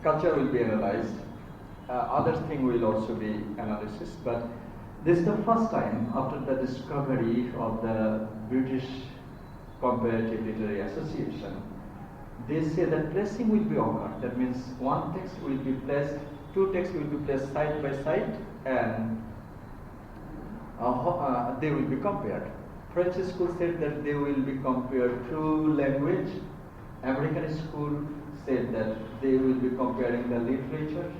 culture will be analyzed. Other thing will also be analysis, but this is the first time after the discovery of the British Comparative Literary Association. They say that placing will be occurred. That means one text will be placed, two texts will be placed side by side, and they will be compared. French school said that they will be compared through language. American school said that they will be comparing the literature.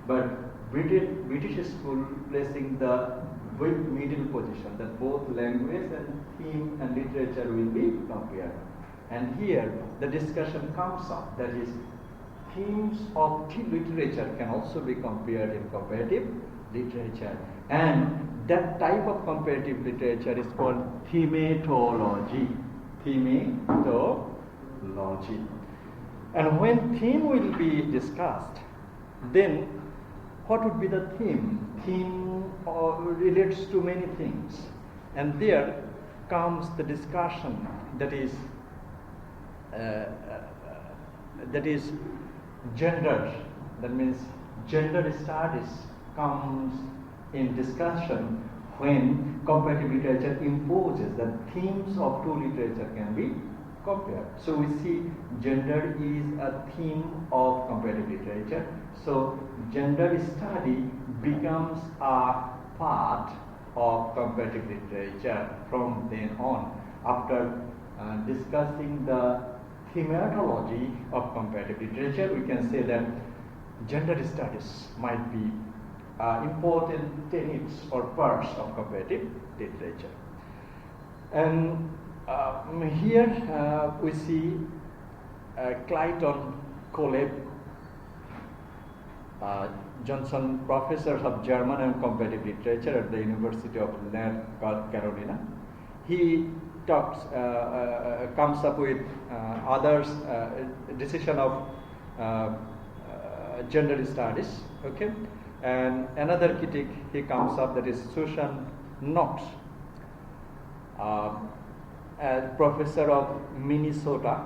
But British school placing the middle position, that both language and theme and literature will be compared. And here the discussion comes up, that is, themes of literature can also be compared in comparative literature. And that type of comparative literature is called thematology. Thematology. And when theme will be discussed, then what would be the theme? Theme relates to many things. And there comes the discussion that is gender. That means gender studies comes in discussion when comparative literature imposes that themes of two literature can be compared. So we see gender is a theme of comparative literature. So gender study becomes a part of comparative literature from then on. After discussing the thematology of comparative literature, we can say that gender studies might be important tenets or parts of comparative literature. And here we see Clayton Koleb, Johnson Professor of German and Comparative Literature at the University of North Carolina. He comes up with others decision of gender studies, okay, and another critic he comes up, that is Susan Knox, as professor of Minnesota,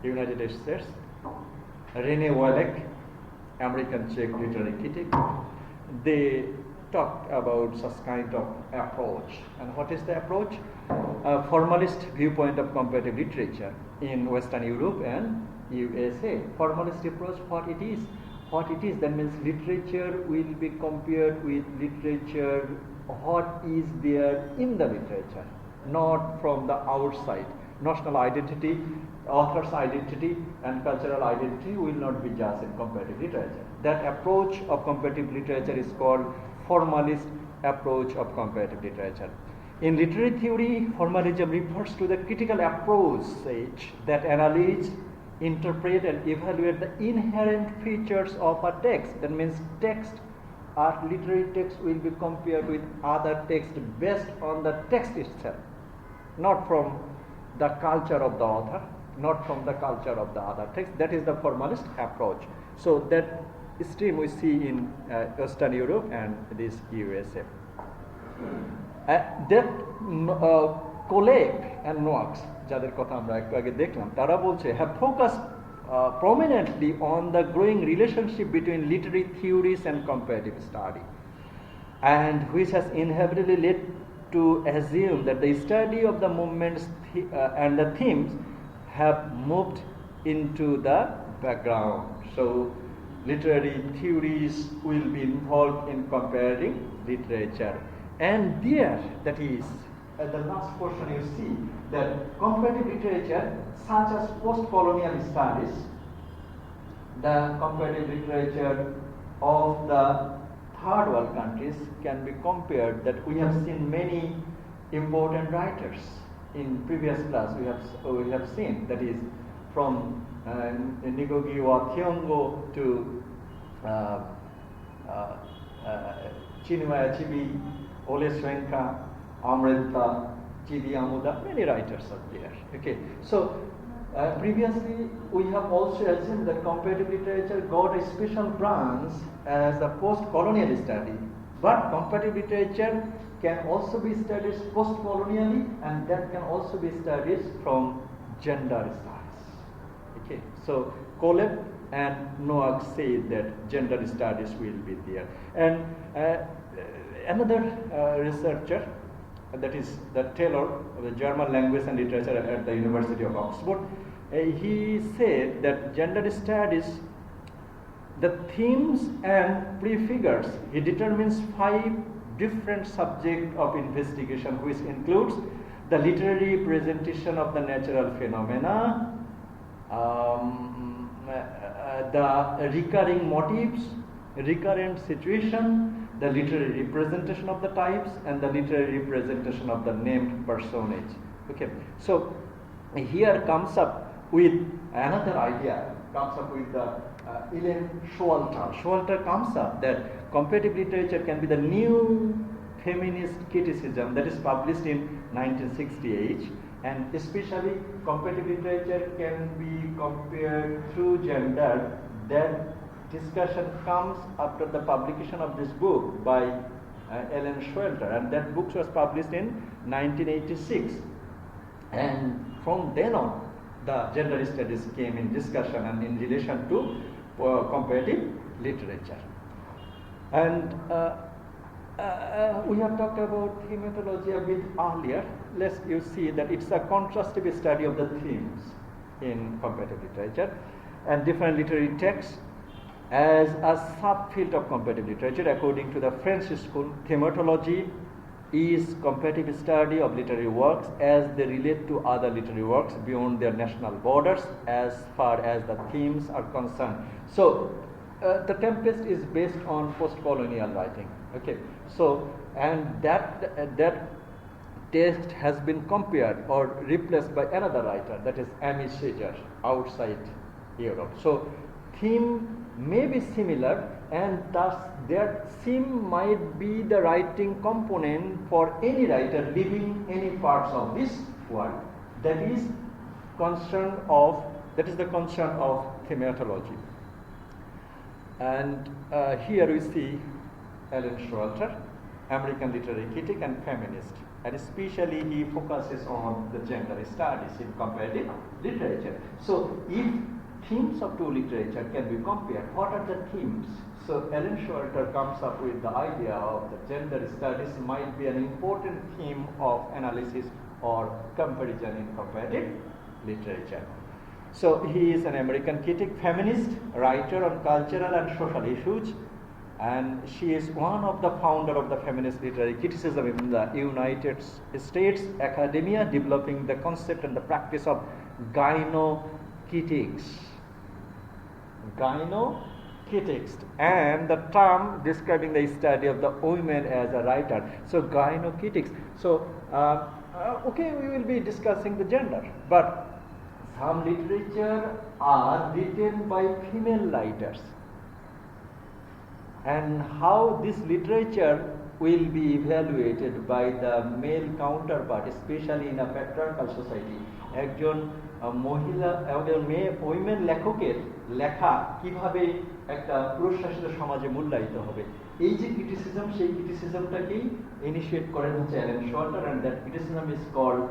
United States. Rene Wallach, American Czech literary critic. They talked about such kind of approach. And what is the approach? A formalist viewpoint of comparative literature in Western Europe and USA. Formalist approach, what it is? What it is, that means literature will be compared with literature, what is there in the literature, not from the outside. National identity, author's identity and cultural identity will not be judged in comparative literature. That approach of comparative literature is called formalist approach of comparative literature. In literary theory, formalism refers to the critical approach that analyze, interpret and evaluate the inherent features of a text. That means text or literary text will be compared with other text based on the text itself, not from the culture of the author, not from the culture of the other text. That is the formalist approach. So that stream we see in Western Europe and this USA. That Koleb and Knox, যাদের কথা আমরা একটু আগে দেখলাম, তারা বলছে have focused prominently on the growing relationship between literary theories and comparative study, and which has inevitably led to assume that the study of the movements and the themes have moved into the background. So literary theories will be involved in comparing literature. And there, that is, at the last portion you see that comparative literature such as post-colonial studies, the comparative literature of the third world countries can be compared, that we have seen many important writers in previous class we have seen, that is from Ngugi wa Thiong'o to Chinua Achebe, Ole Soyinka, Amrita, Chidi Amuda, many writers are there. Okay, so previously we have also assumed that comparative literature got a special branch as a post-colonial study, but comparative literature can also be studied post-colonially, and that can also be studied from gender studies. It Okay, so Koleb and Noack say that gender studies will be there. And another researcher, that is the Taylor of the German language and literature at the University of Oxford, he said that gender studies, the themes and prefigures, he determines 5 different subjects of investigation, which includes the literary presentation of the natural phenomena, the recurring motifs, recurrent situation, the literary representation of the types, and the literary representation of the named personage. Okay, so here comes up with another idea, comes up with the Ellen Schwalter. Schwalter comes up that comparative literature can be the new feminist criticism that is published in 1968, and especially comparative literature can be compared through gender. That discussion comes after the publication of this book by Ellen Schwalter, and that book was published in 1986, and from then on the gender studies came in discussion and in relation to comparative literature. And we have talked about thematology a bit earlier. Let's you see that it's a contrastive study of the themes in comparative literature and different literary texts as a subfield of comparative literature. According to the French school, thematology is comparative study of literary works as they relate to other literary works beyond their national borders as far as the themes are concerned. So the Tempest is based on post-colonial writing. Okay, so and that text has been compared or replaced by another writer, that is Amy Seeger, outside Europe. So theme may be similar, and thus their theme might be the writing component for any writer living any parts of this world. That is the concern of thematology. And here we see Ellen Schwalter, American literary critic and feminist, and especially he focuses on the gender studies in comparative literature. So if themes of two literature can be compared, what are the themes? So Ellen Schwalter comes up with the idea of the gender studies might be an important theme of analysis or comparison in comparative literature. So he is an American critic, feminist, writer on cultural and social issues, and she is one of the founder of the feminist literary criticism in the United States academia, developing the concept and the practice of gynocritics. Gynocritics, and the term describing the study of the women as a writer. So gynocritics. So okay, we will be discussing the gender, but some literature are written by female writers, and how this literature will be evaluated by the male counterpart, especially in a patriarchal society. একজন মহিলা women লেখকের লেখা কিভাবে একটা পুরুষ শাসিত সমাজে মূল্যায়িত হবে, এই যে ক্রিটিসিজম, সেই ক্রিটিসিজমটাকেই ইনিশিয়েট করেন হচ্ছে Allen Shorter, and that criticism is called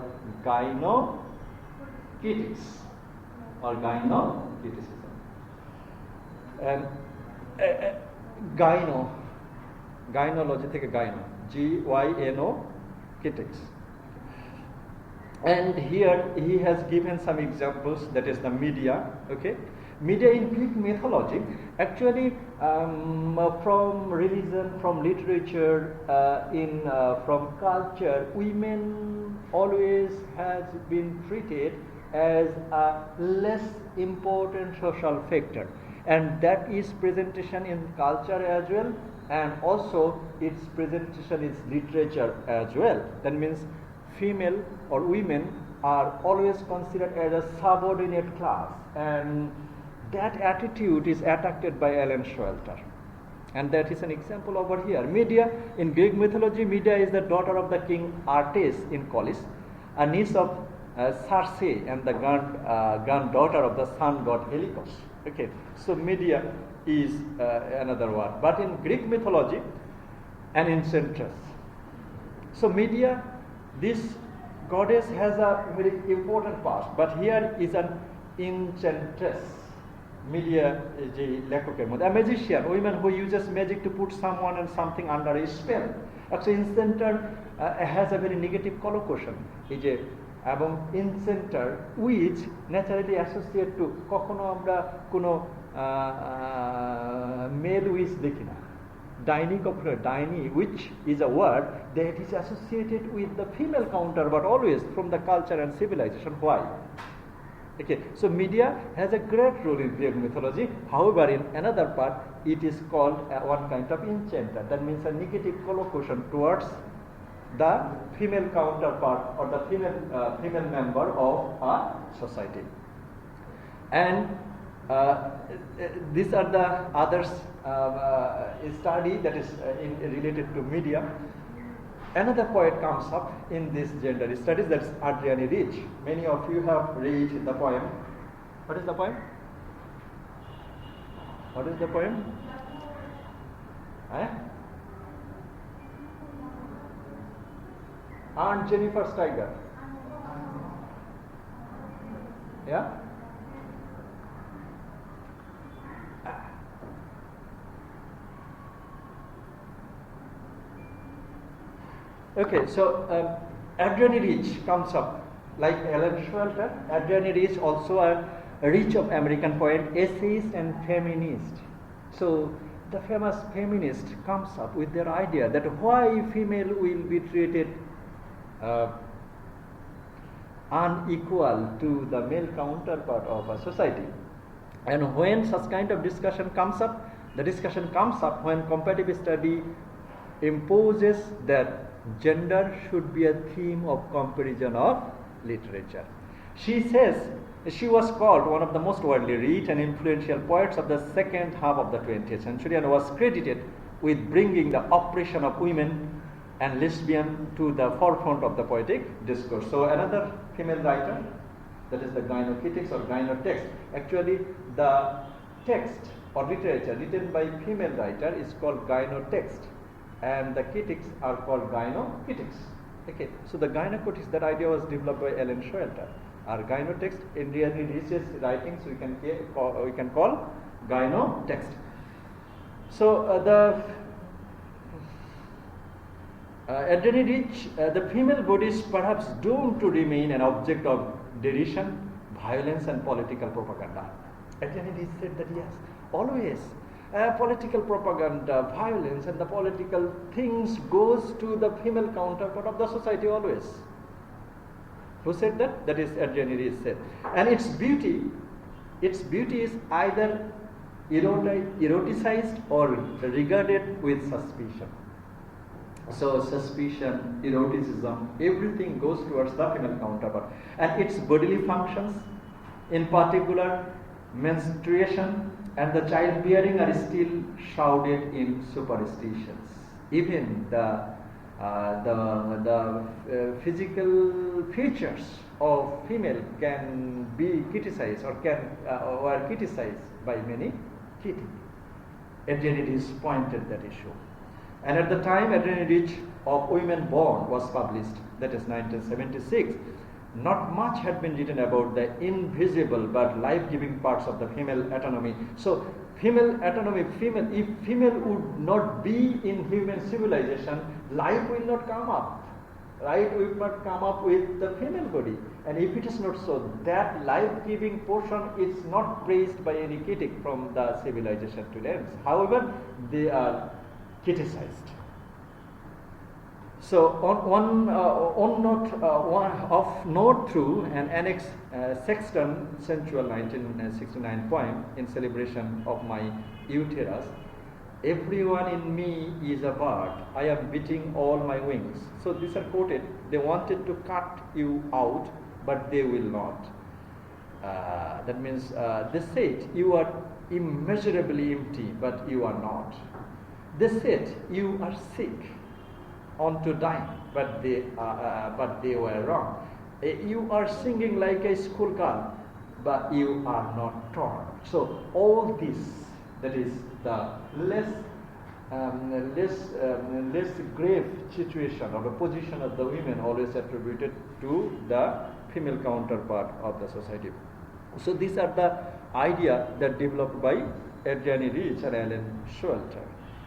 gynocritics or gynocriticism. And gynology থেকে gyno, gyno critics. And here he has given some examples, that is the media. Okay, media in Greek mythology, actually from religion, from literature, from culture, women always has been treated as a less important social factor, and that is presentation in culture as well, and also its presentation is literature as well. That means female or women are always considered as a subordinate class, and that attitude is attacked by Ellen Schwalter, and that is an example over here. Media in Greek mythology, Media is the daughter of the king Artes in Collis, a niece of Circe and the granddaughter of the sun god Helicos. Okay, so Media is another word, but in Greek mythology, an enchantress. So Media, this goddess has a very important past, but here is an enchantress, media যে লেখকের মধ্যে, a magician, women who uses magic to put someone and something under a spell. Actually, enchanter has a very negative connotation. এই যে এবং enchanter which naturally associate to, কখনো আমরা কোনো male witch দেখি না। Dining of dining, which is a word that is associated with the female counterpart always from the culture and civilization. Why? Okay, so media has a great role in Greek mythology. However, in another part, it is called one kind of enchanter. That means a negative collocation towards the female counterpart or the female member of a society. And these are the others study that is related to media. Another poet comes up in this gender studies, that's Adrienne Rich. Many of you have read the poem. What is the poem? What is the poem? Aunt Jennifer Steiger. Yeah? Okay, so Adrienne Rich comes up like Ellen Schwelter. Adrienne Rich also a rich of American poet, essayist and feminist. So the famous feminist comes up with their idea that why female will be treated unequal to the male counterpart of a society. And when such kind of discussion comes up, the discussion comes up when comparative study imposes that gender should be a theme of comparison of literature. She says she was called one of the most widely read and influential poets of the second half of the 20th century and was credited with bringing the oppression of women and lesbian to the forefront of the poetic discourse. So another female writer, that is the gynocritics or gynotext. Actually, the text or literature written by female writer is called gynotext, and the critics are called gynocritics. Okay, so the gynocritics, that idea was developed by Ellen Schwelter. Our gynotext in really Rich's writings we can call gynotext. So Adrienne Rich, the female body is perhaps doomed to remain an object of derision, violence, and political propaganda. Adrienne Rich said that yes, always political propaganda, violence, and the political things goes to the female counterpart of the society always. Who said that? That is Adrienne Rich said. And its beauty is either eroticized or regarded with suspicion. So suspicion, eroticism, everything goes towards the female counterpart. And its bodily functions, in particular menstruation and the childbearing, are still shrouded in superstitions. Even the physical features of female can be criticized or were criticized by many critics. Adrienne Rich pointed that issue. And at the time Adrienne Rich of Women Born was published, that is 1976, not much had been written about the invisible but life-giving parts of the female autonomy. So female autonomy, if female would not be in human civilization, life will not come up. Right? Will not come up with the female body. And if it is not so, that life-giving portion is not praised by any critic from the civilization to them. However, they are criticized. So on note through an annex Sexton sensual 1969 poem in celebration of my uterus, everyone in me is a bird, I am beating all my wings. So these are quoted. They wanted to cut you out, but they will not. That means they said you are immeasurably empty, but you are not. They said you are sick, on to die, but they were wrong. You are singing like a schoolgirl, but you are not torn. So all this, that is the less grave situation or the position of the women always attributed to the female counterpart of the society. So these are the idea that developed by Adrian Rich and Alan Showalter.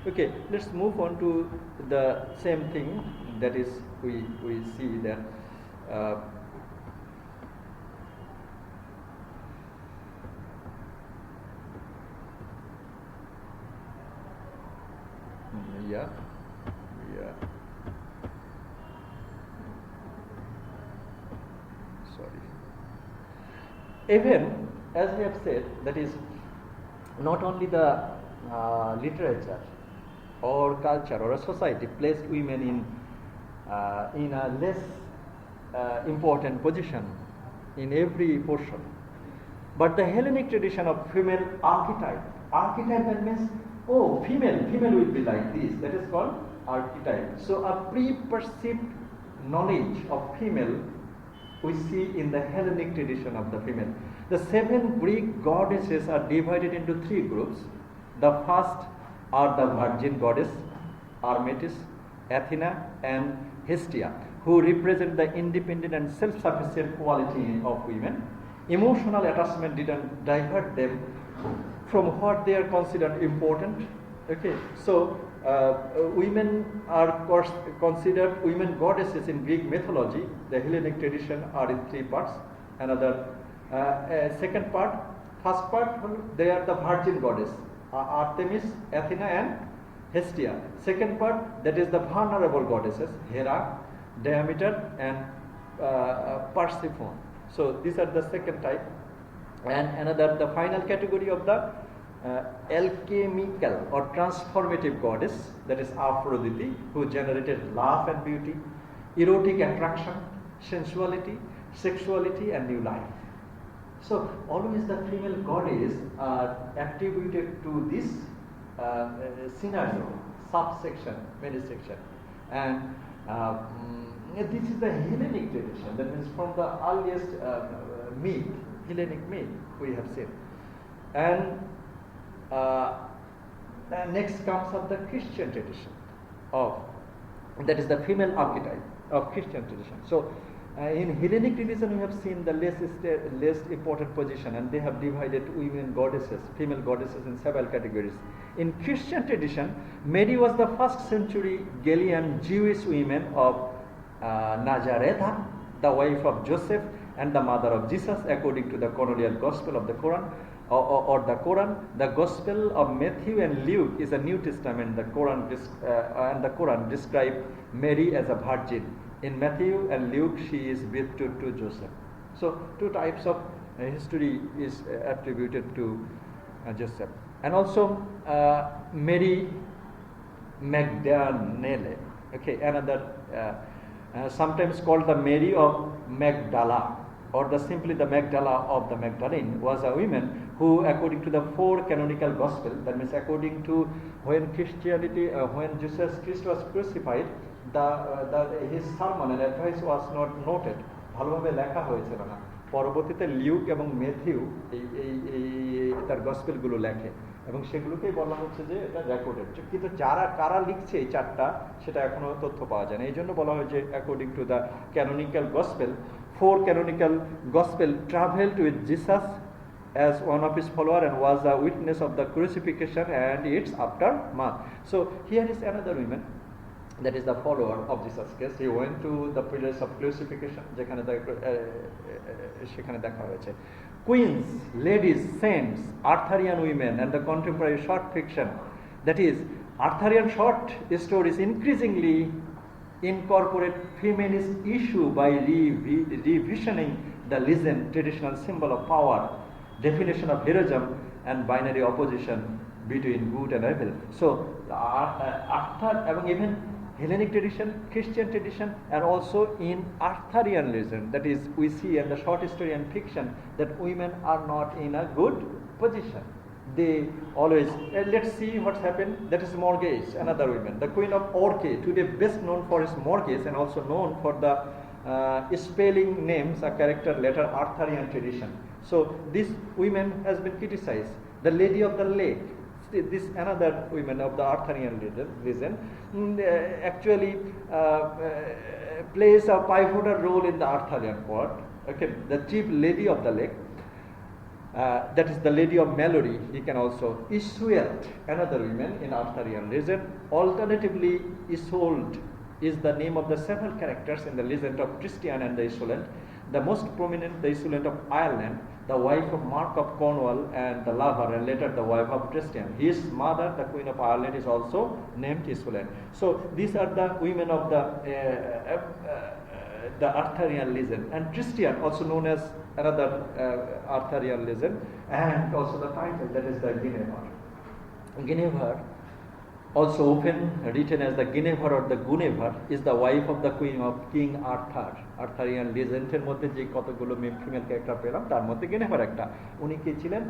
Okay, let's move on to the same thing. That is, we see that yeah. Sorry. Even as we have said, that is not only the literature or culture or a society placed women in a less important position in every portion, but the Hellenic tradition of female archetype that means, oh, female will be like this, that is called archetype. So a pre-perceived knowledge of female we see in the Hellenic tradition of the female. The 7 Greek goddesses are divided into 3 groups. The first are the virgin goddess, Artemis, Athena and Hestia, who represent the independent and self-sufficient quality of women. Emotional attachment didn't divert them from what they are considered important. Okay, so women are considered women goddesses in Greek mythology. The Hellenic tradition are in 3 parts. Another second part, first part, they are the virgin goddess, Artemis, Athena and Hestia. Second part, that is the vulnerable goddesses, Hera, Demeter and Persephone. So these are the second type. And another, the final category of the alchemical or transformative goddess, that is Aphrodite, who generated love and beauty, erotic attraction, sensuality, sexuality and new life. So always the female goddess are attributed to this scenario, subsection, mini-section. And this is the Hellenic tradition, that means from the earliest myth, Hellenic myth we have seen. And next comes up the Christian tradition of, that is the female archetype of Christian tradition. So in Hellenic tradition we have seen the less important position, and they have divided women goddesses, female goddesses in several categories. In Christian tradition, Mary was the 1st century Galilean Jewish woman of Nazareth, the wife of Joseph and the mother of Jesus, according to the canonical gospel of the Quran. Or the Quran. The Gospel of Matthew and Luke is a New Testament. The Quran describe Mary as a virgin. In Matthew and Luke, she is betrothed to Joseph. So 2 types of history is attributed to Joseph. And also Mary Magdalene. Okay, another sometimes called the Mary of Magdala, or simply the Magdala of the Magdalene, was a woman who, according to the 4 canonical gospel, that means according to when Christianity, when Jesus Christ was crucified, his sermon and advice was not noted, ভালোভাবে লেখা হয়েছিল না। পরবর্তীতে Luke এবং Matthew তার গসপেলগুলো লেখে এবং সেগুলোকেই বলা হচ্ছে যে এটা রেকর্ডেড, কিন্তু কারা লিখছে এই 4টা সেটা এখনো তথ্য পাওয়া যায় না। এই জন্য বলা হয় যে according to the canonical gospel, 4 canonical gospel traveled with Jesus as one of his followers and was a witness of the crucifixion and its aftermath. So here is another woman, that is the follower of Jesus Christ. He went to the place of crucifixion, সেখানে দেখা হয়েছে। Queens, ladies, saints, Arthurian women and the contemporary short fiction, that is Arthurian short stories increasingly incorporate feminist issue by revisioning the legend, traditional symbol of power, definition of heroism and binary opposition between good and evil. So Arthur, even Hellenic tradition, Christian tradition, and also in Arthurian legend, that is we see in the short story and fiction that women are not in a good position. They always, let's see what's happened. That is Morgase, another woman, the Queen of Orche, today best known for his Morgase and also known for the spelling names, a character letter Arthurian tradition. So this woman has been criticized. The Lady of the Lake, this another woman of the Arthurian legend, actually plays a pivotal role in the Arthurian court. Okay, the chief lady of the lake. That is the Lady of Mallory. He can also Iseult, another woman in Arthurian legend. Alternatively, Iseult is the name of the several characters in the legend of Christian and the Iseult. The most prominent, the Iseult of Ireland, the wife of Mark of Cornwall and the lover, and later the wife of Christian. His mother, the Queen of Ireland, is also named Iseult. So these are the women of the Arthurian legend. And Christian, also known as another Arthurian legend, and also the title, that is the Guinevere. Guinevere, also often written as the Guinevere or the Guinevere, is the wife of the Queen of King Arthur. Arthurian legendsের মধ্যে যে কতগুলো female character পেলাম তার মধ্যে Guinevere একটা। উনি কে ছিলেন?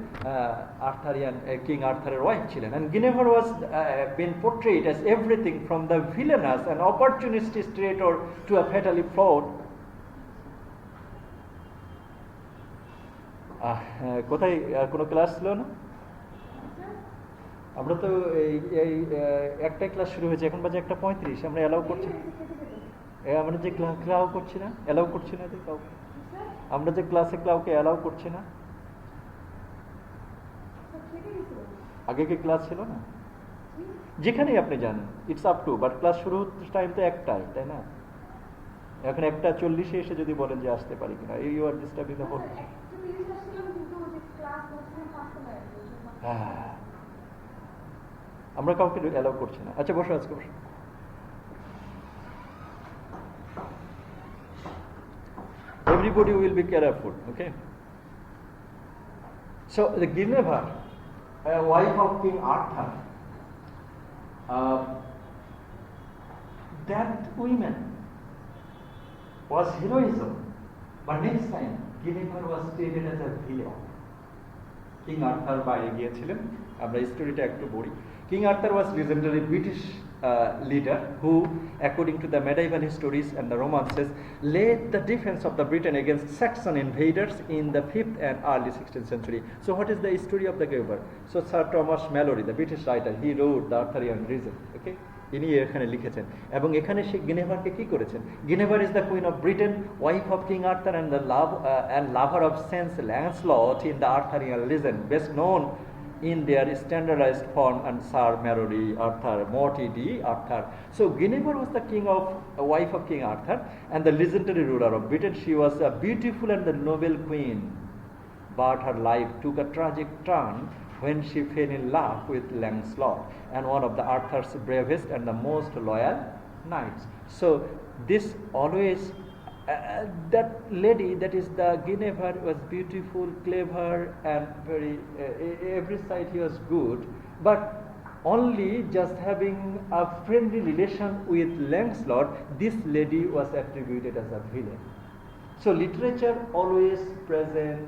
Arthurian King Arthur's wife ছিলেন। And Guinevere was been portrayed as everything from the villainous and opportunistic traitor to a fatally flawed কোথায় কোনো ক্লাস ছিল না? আমরা তো এই একটাই ক্লাস শুরু হয়েছে, এখন বাজে 1:35। আমরা অ্যালাউ করছি, আমরা যে ক্লাউ করছি না, অ্যালাউ করছি না কাউকে, আমরা যে ক্লাসে কাউকে অ্যালাউ করছি না। আগে কি ক্লাস ছিল না? যেখানেই আপনি যান, it's up to, but class শুরু টাইম তো একটাই, তাই না? এখন 1:40 এসে যদি বলেন যে আসতে পারি কিনা, you are disturbing the whole. আমরা কাউকে অ্যালাউ করছি না। আচ্ছা বসো, আজকে বসো। Everybody will be careful, okay? So the Guinevere, wife of King Arthur, that woman was heroism, but next time Guinevere was treated as a villain. King Arthur বাইরে গিয়েছিলেন, আমরা স্টোরিটা একটু পড়ি। King Arthur was legendary British leader who, according to the medieval histories and the romances, led the defense of the Britain against Saxon invaders in the 5th and early 16th century. So what is the story of the Guinevere? So Sir Thomas Malory, the British writer, he wrote the Arthurian legend, okay? ইনি এখানে লিখেছেন এবং এখানে সে গিনেভারকে কি করেছেন? Guinevere is the queen of Britain, wife of king Arthur and the love and lover of Saint Lancelot in the Arthurian legend, best known in their standardized form and Sir Malory Arthur, Morty D. Arthur. So Guinevere was the wife of King Arthur and the legendary ruler of Britain. She was a beautiful and the noble queen, but her life took a tragic turn when she fell in love with Lancelot, and one of the Arthur's bravest and the most loyal knights. So this always that lady, that is the Guinevere, was beautiful, clever, and very every side he was good, but only just having a friendly relation with Lancelot, this lady was attributed as a villain. So literature always present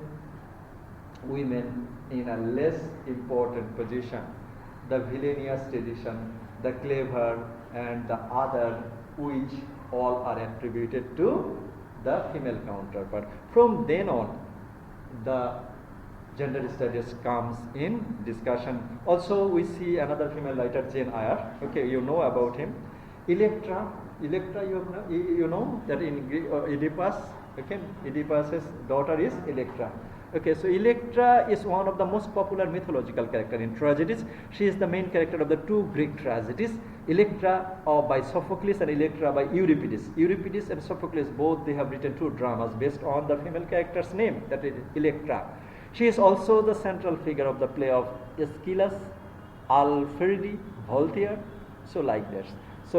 women in a less important position, the villainous tradition, the clever, and the other, which all are attributed to the female counterpart. From then on, the gender studies comes in discussion. Also, we see another female writer, Jane Eyre. Okay, you know about him. Electra, you know that in Greek, Oedipus. Okay, Oedipus's daughter is Electra. Okay, so Electra is one of the most popular mythological characters in tragedies. She is the main character of the two Greek tragedies, Electra by Sophocles and Electra by Euripides. Euripides and Sophocles, both they have written two dramas based on the female character's name, that is Electra. She is also the central figure of the play of Aeschylus, Alfredi, Voltaire, so like this. So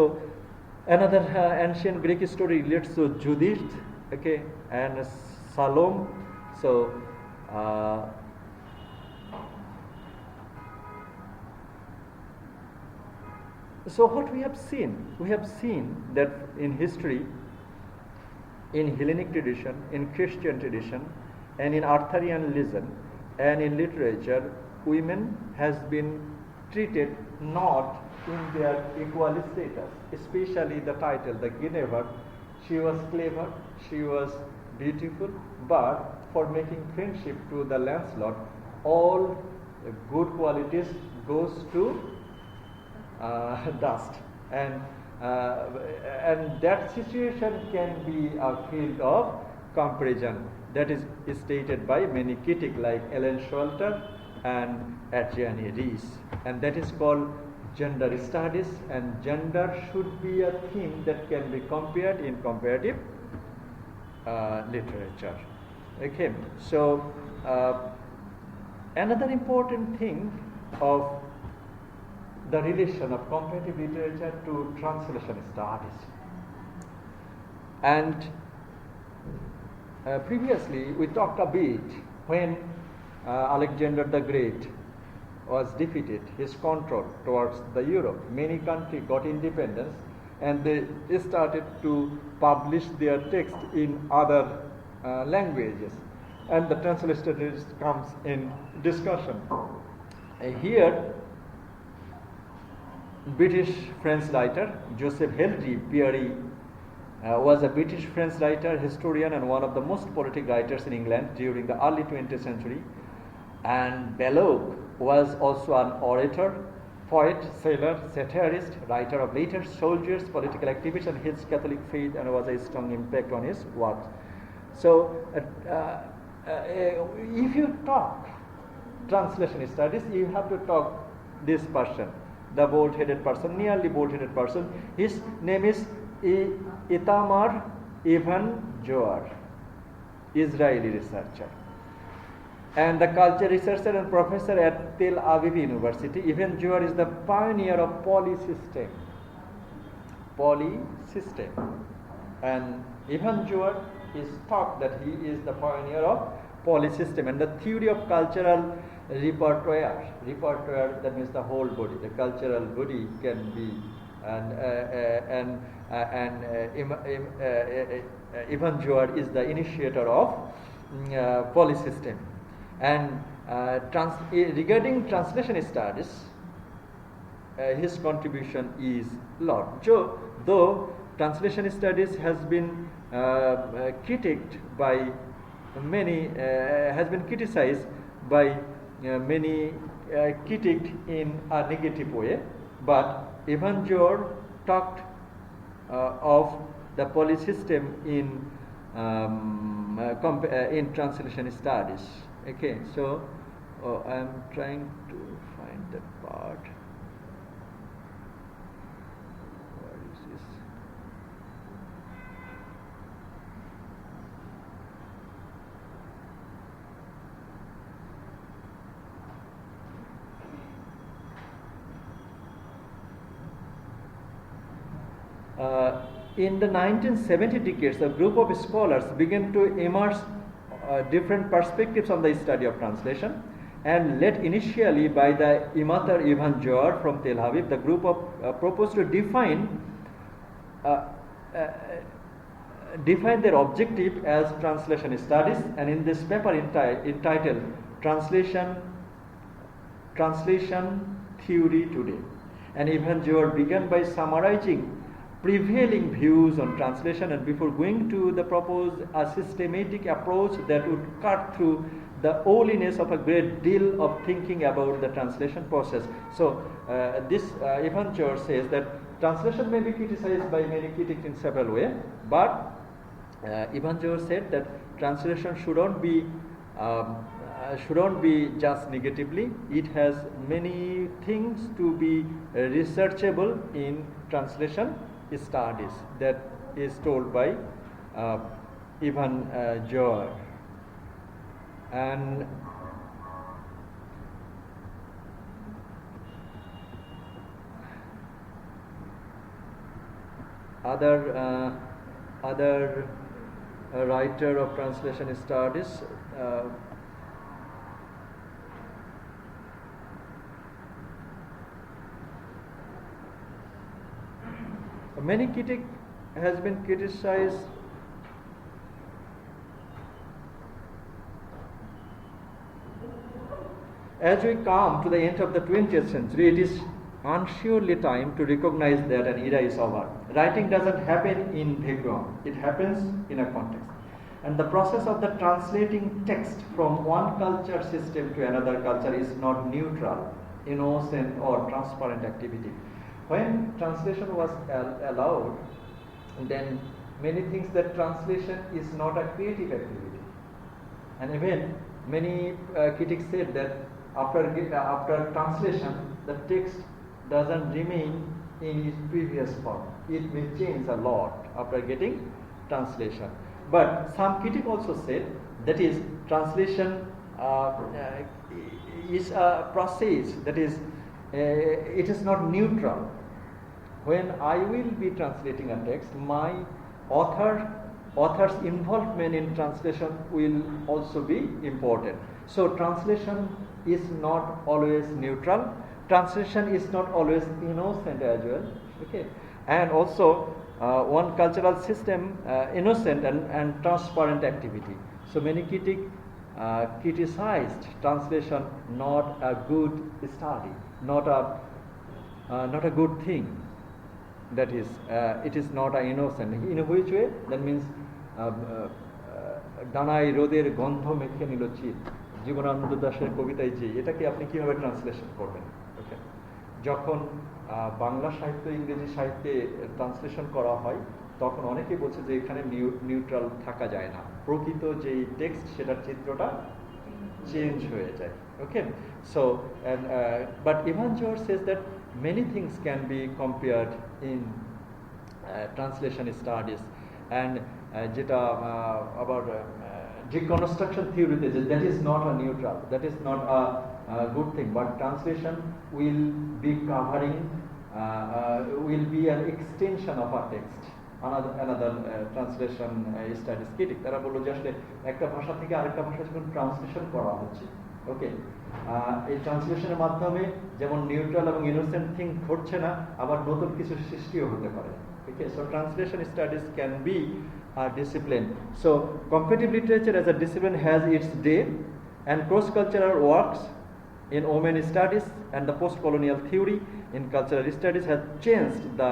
another ancient Greek story relates to Judith, okay, and Salome. So so what we have seen that in history, in Hellenic tradition, in Christian tradition, and in Arthurian legend, and in literature, women has been treated not in their equal status, especially the title, the Guinevere. She was clever, she was beautiful, but for making friendship to the Lancelot, all good qualities goes to dust, and that situation can be a field of comparison. that is stated by many critics like Ellen Schulter and Adrienne Rees, and that is called gender studies, and gender should be a theme that can be compared in comparative literature. Okay, so another important thing of the relation of comparative literature to translation studies. And previously we talked a bit when Alexander the Great was defeated, his control towards the Europe. Many countries got independence and they started to publish their text in other languages, and the translation comes in discussion. Here British French writer Joseph Hilary Peary was a British French writer, historian, and one of the most prolific writers in England during the early 20th century. And Belloc was also an orator, poet, sailor, satirist, writer of letters, soldiers, political activist, and his Catholic faith, and was a strong impact on his works. So, if you talk translation studies, you have to talk this person, the bold-headed person, nearly bold-headed person. His name is Itamar Ibn Joar, Israeli researcher, and the culture researcher and professor at Tel Aviv University. Ibn Joar is the pioneer of polysystem. And Ibn Joar is thought that he is the pioneer of polysystem and the theory of cultural repertoire, that means the whole body. The cultural body can be, and Ibn Joar is the initiator of polysystem. And regarding translation studies, his contribution is large. Though translation studies has been critiqued by many, has been criticized by many critics in a negative way, but Ibn Joar talked of the polysystem in translation studies. Okay, so I am trying to find that part. Where is this? In the 1970 decades, a group of scholars began to emerge different perspectives on the study of translation, and led initially by the Imatar Ibn Joar from Tel Aviv, the group proposed to define their objective as translation studies, and in this paper entitled Translation Theory Today. And Ibn Joar began by summarizing prevailing views on translation, and before going to the proposed a systematic approach that would cut through the holiness of a great deal of thinking about the translation process. So this Ibn Joar says that translation may be criticized by many critics in several ways, but Ibn Joar said that translation shouldn't be just negatively. It has many things to be researchable in translation studies, that is told by Ibn Joar. And other writer of translation studies, many critic has been criticized as we come to the end of the 20th century. It is unsurely time to recognize that an era is over. Writing doesn't happen in vacuum, it happens in a context. And the process of the translating text from one culture system to another culture is not neutral, innocent, or transparent activity. When translation was allowed, then many think that translation is not a creative activity. And even many critics said that after translation, the text doesn't remain in its previous form. It may change a lot after getting translation. But some critic also said that is translation is a process that is it is not neutral. When I will be translating a text, my author's involvement in translation will also be important. So translation is not always neutral. Translation is not always innocent as well. Okay, and also one cultural system innocent and transparent activity. So many critics criticized translation not a good study, not a good thing. That is, it is not an innocent. In which way? That means ডানায় রোদের গন্ধ মেখে নিল চিত, জীবনানন্দ দাশের কবিতায় যে এটাকে আপনি কিভাবে ট্রান্সলেশন করবেন? ওকে, যখন বাংলা সাহিত্য ইংরেজি সাহিত্যে ট্রান্সলেশন করা হয় তখন অনেকেই বলছে যে এখানে নিউট্রাল থাকা যায় না, প্রকৃত যেই টেক্সট সেটার চিত্রটা চেঞ্জ হয়ে যায়। Okay, so but Ivan George says that many things can be compared in translation studies, and jeta about deconstruction theory, that is not a neutral, that is not a good thing, but translation will be covering will be an extension of a text. Another translation studies critic তারা বলল যে আসলে একটা ভাষা থেকে আরেকটা ভাষায় যখন ট্রান্সলেশন করা হচ্ছে, ওকে, এই ট্রান্সলেশনের মাধ্যমে যেমন নিউট্রাল এবং ইনোসেন্ট থিং ঘটছে না, আবার নতুন কিছু সৃষ্টিও হতে পারে। Okay, so translation studies can be a discipline. So comparative literature as a discipline has its day, and cross-cultural works in women studies and the post-colonial theory in cultural studies has changed the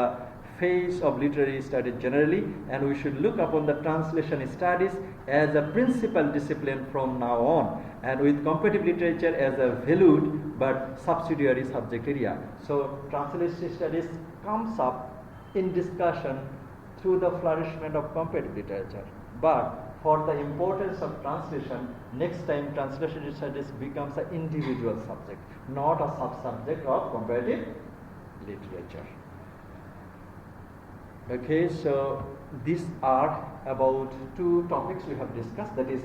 face of literary studies generally, and we should look upon the translation studies as a principal discipline from now on, and with comparative literature as a valued but subsidiary subject area. So translation studies comes up in discussion through the flourishment of comparative literature, but for the importance of translation, next time translation studies becomes an individual subject, not a sub-subject of comparative literature. Okay, so these are about two topics we have discussed, that is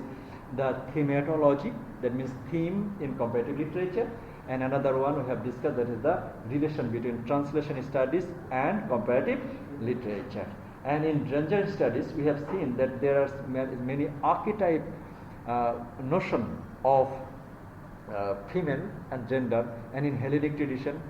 the thematology, that means theme in comparative literature, and another one we have discussed, that is the relation between translation studies and comparative literature. And in gender studies we have seen that there are many archetype notion of female and gender, and in Hellenic tradition,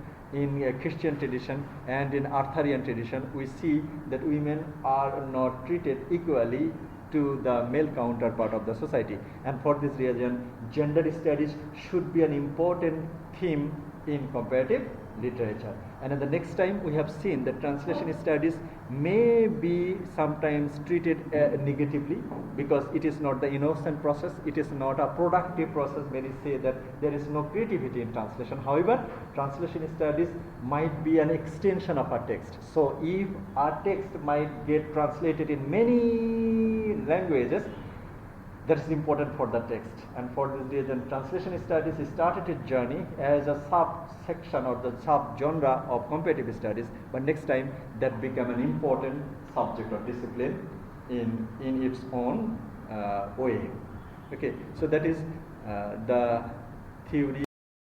in Christian tradition, and in Arthurian tradition, we see that women are not treated equally to the male counterpart of the society, and for this reason gender studies should be an important theme in comparative literature. And at the next time we have seen that translation studies may be sometimes treated negatively, because it is not the innocent process, it is not a productive process. Many say that there is no creativity in translation. However, translation studies might be an extension of a text. So if a text might get translated in many languages, that is important for the text, and for this reason translation studies started its journey as a subsection or the sub-genre of comparative studies, but next time that became an important subject or discipline in its own way. Okay, so that is the theory